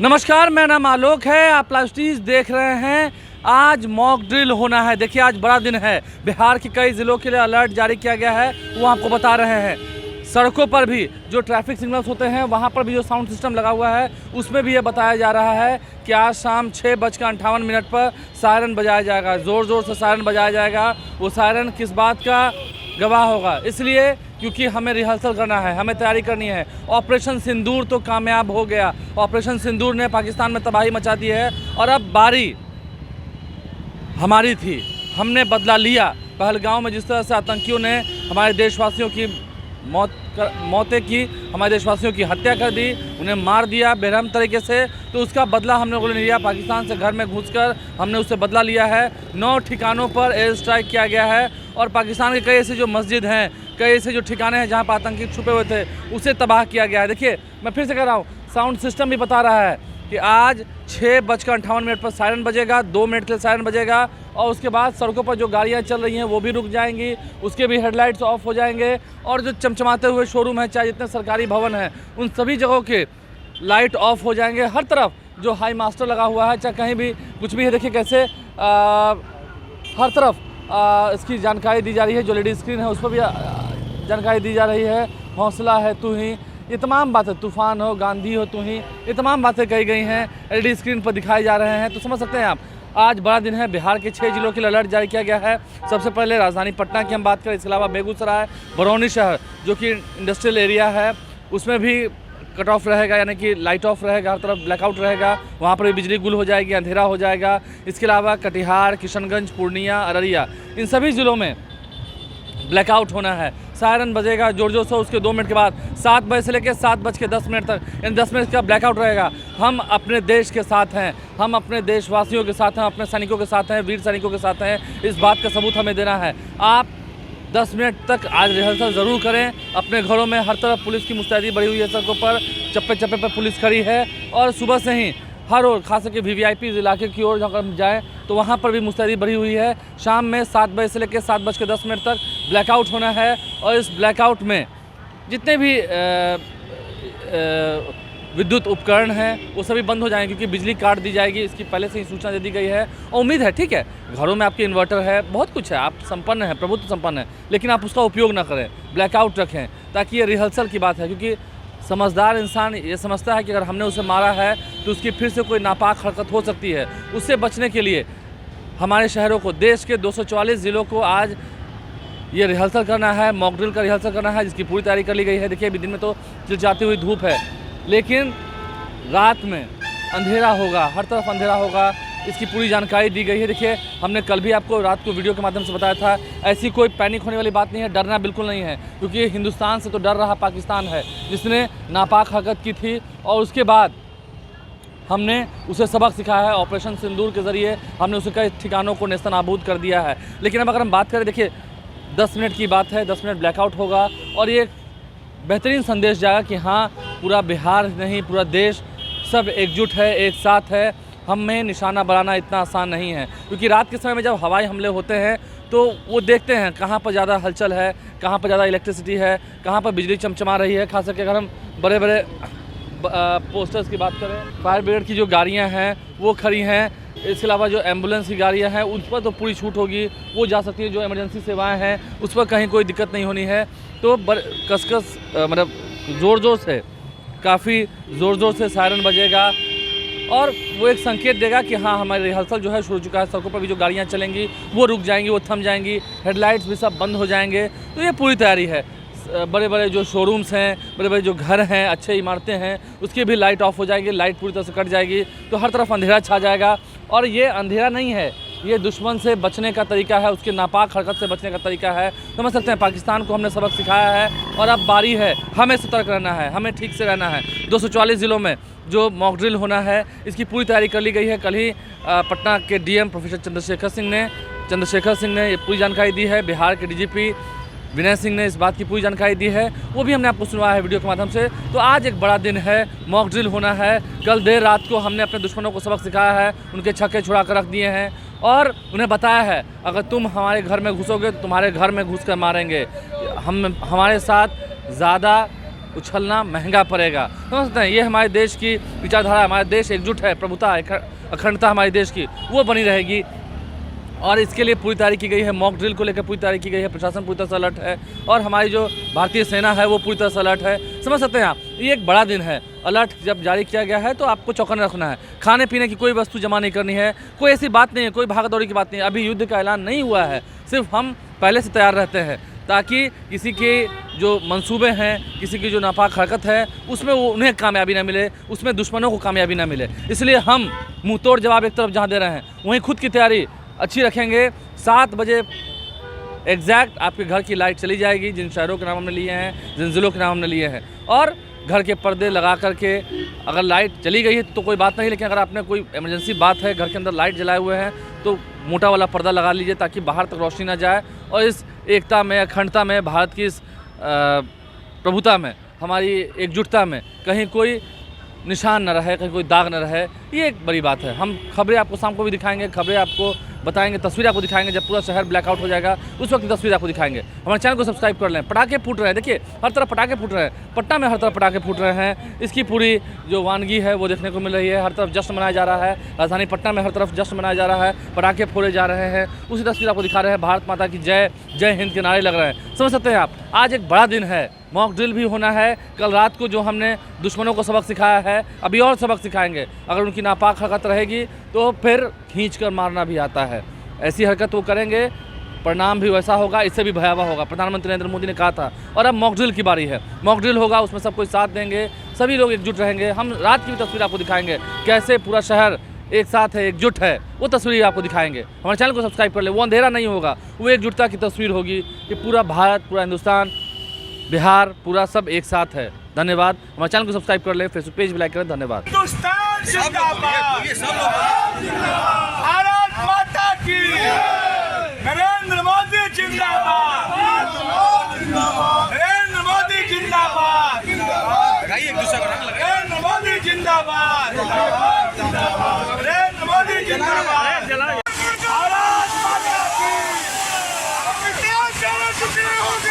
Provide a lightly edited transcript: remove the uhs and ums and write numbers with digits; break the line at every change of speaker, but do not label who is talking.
नमस्कार, मेरा नाम आलोक है। आप प्लास्टीज देख रहे हैं। आज मॉक ड्रिल होना है। देखिए, आज बड़ा दिन है। बिहार के कई ज़िलों के लिए अलर्ट जारी किया गया है, वो आपको बता रहे हैं। सड़कों पर भी जो ट्रैफिक सिग्नल्स होते हैं, वहाँ पर भी जो साउंड सिस्टम लगा हुआ है, उसमें भी ये बताया जा रहा है कि आज शाम 6:58 पर सायरन बजाया जाएगा। ज़ोर ज़ोर से सायरन बजाया जाएगा। वो सायरन किस बात का गवाह होगा? इसलिए क्योंकि हमें रिहर्सल करना है, हमें तैयारी करनी है। ऑपरेशन सिंदूर तो कामयाब हो गया। ऑपरेशन सिंदूर ने पाकिस्तान में तबाही मचा दी है और अब बारी हमारी थी। हमने बदला लिया। पहलगांव में जिस तरह से आतंकियों ने हमारे देशवासियों की मौतें की, हमारे देशवासियों की हत्या कर दी, उन्हें मार दिया बेरहम तरीके से, तो उसका बदला हम लोगों ने लिया। पाकिस्तान से घर में घुसकर हमने उससे बदला लिया है। 9 ठिकानों पर एयर स्ट्राइक किया गया है और पाकिस्तान के कई ऐसे जो मस्जिद हैं, कई ऐसे जो ठिकाने हैं जहां पर आतंकी छुपे हुए थे, उसे तबाह किया गया है। देखिए, मैं फिर से कह रहा हूँ, साउंड सिस्टम भी बता रहा है कि आज 6:58 पर सायरन बजेगा। 2 मिनट के लिए सायरन बजेगा और उसके बाद सड़कों पर जो गाड़ियां चल रही हैं वो भी रुक जाएंगी, उसके भी हेडलाइट्स ऑफ हो जाएंगे और जो चमचमाते हुए शोरूम हैं, चाहे जितने सरकारी भवन हैं, उन सभी जगहों के लाइट ऑफ हो जाएंगे। हर तरफ जो हाई मास्टर लगा हुआ है, चाहे कहीं भी कुछ भी है, देखिए कैसे हर तरफ इसकी जानकारी दी जा रही है। जो लेडी स्क्रीन है उस पर भी जानकारी दी जा रही है। हौसला है तू ही, ये तमाम बातें, तूफ़ान हो, गांधी हो तू ही, ये तमाम बातें कही गई हैं, एलईडी स्क्रीन पर दिखाई जा रहे हैं। तो समझ सकते हैं आप, आज बड़ा दिन है। बिहार के 6 जिलों के लिए अलर्ट जारी किया गया है। सबसे पहले राजधानी पटना की हम बात करें, इसके अलावा बेगूसराय, बरौनी शहर जो कि इंडस्ट्रियल एरिया है, उसमें भी कट ऑफ रहेगा, यानी कि लाइट ऑफ रहेगा, हर तरफ ब्लैकआउट रहेगा। वहाँ पर भी बिजली गुल हो जाएगी, अंधेरा हो जाएगा। इसके अलावा कटिहार, किशनगंज, पूर्णिया, अररिया, इन सभी ज़िलों में ब्लैकआउट होना है। सायरन बजेगा जोर जोर से। उसके 2 मिनट के बाद 7 बजे से लेकर 7:10 तक, यानी 10 मिनट का ब्लैकआउट रहेगा। हम अपने देश के साथ हैं, हम अपने देशवासियों के साथ हैं, अपने सैनिकों के साथ हैं, वीर सैनिकों के साथ हैं। इस बात का सबूत हमें देना है। आप 10 मिनट तक आज रिहर्सल ज़रूर करें अपने घरों में। हर तरफ पुलिस की मुस्तैदी बढ़ी हुई है, सड़कों पर चप्पे चप्पे पर पुलिस खड़ी है और सुबह से ही हर ओर, खास करके VVIP इलाके की ओर जब हम जाएँ तो वहाँ पर भी मुस्तैदी बढ़ी हुई है। शाम में 7 बजे से लेकर 7:10 तक ब्लैकआउट होना है और इस ब्लैकआउट में जितने भी विद्युत उपकरण हैं वो सभी बंद हो जाएंगे, क्योंकि बिजली काट दी जाएगी। इसकी पहले से ही सूचना दे दी गई है और उम्मीद है, ठीक है, घरों में आपके इन्वर्टर है, बहुत कुछ है, आप संपन्न हैं, प्रभुत्व संपन्न है, लेकिन आप उसका उपयोग ना करें, ब्लैकआउट रखें, ताकि ये रिहर्सल की बात है। क्योंकि समझदार इंसान ये समझता है कि अगर हमने उसे मारा है तो उसकी फिर से कोई नापाक हरकत हो सकती है। उससे बचने के लिए हमारे शहरों को, देश के 244 ज़िलों को आज ये रिहर्सल करना है, मॉक ड्रिल का रिहर्सल करना है, जिसकी पूरी तैयारी कर ली गई है। देखिए, अभी दिन में तो चिलचिलाती हुई धूप है, लेकिन रात में अंधेरा होगा, हर तरफ अंधेरा होगा, इसकी पूरी जानकारी दी गई है। देखिए, हमने कल भी आपको रात को वीडियो के माध्यम से बताया था, ऐसी कोई पैनिक होने वाली बात नहीं है, डरना बिल्कुल नहीं है, क्योंकि हिंदुस्तान से तो डर रहा पाकिस्तान है, जिसने नापाक हरकत की थी और उसके बाद हमने उसे सबक सिखाया है। ऑपरेशन सिंदूर के ज़रिए हमने उसे कई ठिकानों को नेस्तनाबूद कर दिया है। लेकिन अब अगर हम बात करें, देखिए 10 मिनट की बात है, 10 मिनट ब्लैकआउट होगा और ये बेहतरीन संदेश जाएगा कि हाँ, पूरा बिहार नहीं, पूरा देश सब एकजुट है, एक साथ है। हमें निशाना बनाना इतना आसान नहीं है, क्योंकि रात के समय में जब हवाई हमले होते हैं तो वो देखते हैं कहाँ पर ज़्यादा हलचल है, कहाँ पर ज़्यादा इलेक्ट्रिसिटी है, कहाँ पर बिजली चमचमा रही है। खास करके अगर हम बड़े बड़े पोस्टर्स की बात करें, फायर ब्रिगेड की जो गाड़ियाँ हैं वो खड़ी हैं। इसके अलावा जो एम्बुलेंस की गाड़ियाँ हैं उस पर तो पूरी छूट होगी, वो जा सकती है। जो इमरजेंसी सेवाएं हैं उस पर कहीं कोई दिक्कत नहीं होनी है। तो कसकस मतलब ज़ोर ज़ोर से, काफ़ी ज़ोर ज़ोर से सायरन बजेगा और वो एक संकेत देगा कि हाँ, हमारी रिहर्सल जो है शुरू हो चुका है। सड़कों पर भी जो गाड़ियाँ चलेंगी वो रुक जाएंगी, वो थम जाएंगी, हेडलाइट्स भी सब बंद हो जाएंगे। तो ये पूरी तैयारी है। बड़े बड़े जो शोरूम्स हैं, बड़े बड़े जो घर हैं, अच्छे इमारतें हैं, उसकी भी लाइट ऑफ हो जाएगी, लाइट पूरी तरह से कट जाएगी, तो हर तरफ अंधेरा छा जाएगा। और ये अंधेरा नहीं है, ये दुश्मन से बचने का तरीका है, उसके नापाक हरकत से बचने का तरीका है। समझ सकते हैं, पाकिस्तान को हमने सबक सिखाया है और अब बारी है हमें सतर्क रहना है, हमें ठीक से रहना है। 244 ज़िलों में जो मॉक ड्रिल होना है, इसकी पूरी तैयारी कर ली गई है। कल ही पटना के DM प्रोफेसर चंद्रशेखर सिंह ने ये पूरी जानकारी दी है। बिहार के DGP विनय सिंह ने इस बात की पूरी जानकारी दी है, वो भी हमने आपको सुनवाया है वीडियो के माध्यम से। तो आज एक बड़ा दिन है, मॉक ड्रिल होना है। कल देर रात को हमने अपने दुश्मनों को सबक सिखाया है, उनके छक्के छुड़ा कर रख दिए हैं और उन्हें बताया है, अगर तुम हमारे घर में घुसोगे तो तुम्हारे घर में घुस कर मारेंगे। हमारे साथ ज़्यादा उछलना महंगा पड़ेगा। समझ सकते हैं, ये हमारे देश की विचारधारा, हमारा देश एकजुट है, प्रभुता अखंडता हमारे देश की वो बनी रहेगी। और इसके लिए पूरी तैयारी की गई है, मॉक ड्रिल को लेकर पूरी तैयारी की गई है, प्रशासन पूरी तरह से अलर्ट है और हमारी जो भारतीय सेना है वो पूरी तरह से अलर्ट है। समझ सकते हैं आप, ये एक बड़ा दिन है। अलर्ट जब जारी किया गया है तो आपको चौकन्ना रखना है, खाने पीने की कोई वस्तु जमा नहीं करनी है, कोई ऐसी बात नहीं है, कोई भागा दौड़ी की बात नहीं है। अभी युद्ध का ऐलान नहीं हुआ है, सिर्फ हम पहले से तैयार रहते हैं ताकि किसी के जो मंसूबे हैं, किसी की जो नापाक हरकत है उसमें वो उन्हें कामयाबी ना मिले, उसमें दुश्मनों को कामयाबी ना मिले। इसलिए हम मुँह तोड़ जवाब एक तरफ जहाँ दे रहे हैं वहीं खुद की तैयारी अच्छी रखेंगे। 7 बजे एग्जैक्ट आपके घर की लाइट चली जाएगी, जिन शहरों के नाम हमने लिए हैं, जिन ज़िलों के नाम हमने लिए हैं। और घर के पर्दे लगा करके अगर लाइट चली गई है तो कोई बात नहीं, लेकिन अगर आपने कोई इमरजेंसी बात है, घर के अंदर लाइट जलाए हुए हैं तो मोटा वाला पर्दा लगा लीजिए ताकि बाहर तक रोशनी ना जाए। और इस एकता में, अखंडता में, भारत की इस प्रभुता में, हमारी एकजुटता में कहीं कोई निशान न रहे, कहीं कोई दाग न रहे, ये एक बड़ी बात है। हम खबरें आपको शाम को भी दिखाएंगे, खबरें आपको बताएंगे, तस्वीर आपको दिखाएंगे। जब पूरा शहर ब्लैकआउट हो जाएगा उस वक्त की तस्वीर आपको दिखाएंगे। हमारे चैनल को सब्सक्राइब कर लें। पटाखे फूट रहे हैं, देखिए हर तरफ पटाखे फूट रहे हैं, पटना में हर तरफ पटाखे फूट रहे हैं। इसकी पूरी जो वानगी है वो देखने को मिल रही है, हर तरफ जश्न मनाया जा रहा है। राजधानी पटना में हर तरफ जश्न मनाया जा रहा है, पटाखे फोड़े जा रहे हैं। उसी तस्वीर आपको दिखा रहे हैं, भारत माता की जय, जय हिंद के नारे लग रहे हैं। समझ सकते हैं आप, आज एक बड़ा दिन है, मॉक ड्रिल भी होना है। कल रात को जो हमने दुश्मनों को सबक सिखाया है, अभी और सबक सिखाएंगे। अगर उनकी नापाक हरकत रहेगी तो फिर खींच कर मारना भी आता है, ऐसी हरकत वो करेंगे, परिणाम भी वैसा होगा, इससे भी भयावह होगा। प्रधानमंत्री नरेंद्र मोदी ने कहा था। और अब मॉक ड्रिल की बारी है, मॉक ड्रिल होगा, उसमें सब कोई साथ देंगे, सभी लोग एकजुट रहेंगे। हम रात की भी तस्वीर आपको दिखाएंगे, कैसे पूरा शहर एक साथ है, एकजुट है, वो तस्वीर आपको दिखाएंगे। हमारे चैनल को सब्सक्राइब कर ले, वो अंधेरा नहीं होगा, वो एकजुटता की तस्वीर होगी कि पूरा भारत, पूरा हिंदुस्तान, बिहार, पूरा सब एक साथ है। धन्यवाद। हमारे चैनल को सब्सक्राइब कर ले, फेसबुक पेज भी लाइक करें। धन्यवाद।
हिंदुस्तान जिंदाबाद, भारत माता की, नरेंद्र मोदी जिंदाबाद, नरेंद्र मोदी जिंदाबाद, नरेंद्र मोदी जिंदाबाद, नरेंद्र मोदी जिंदाबाद, भारत माता की, टुकड़े हो गए।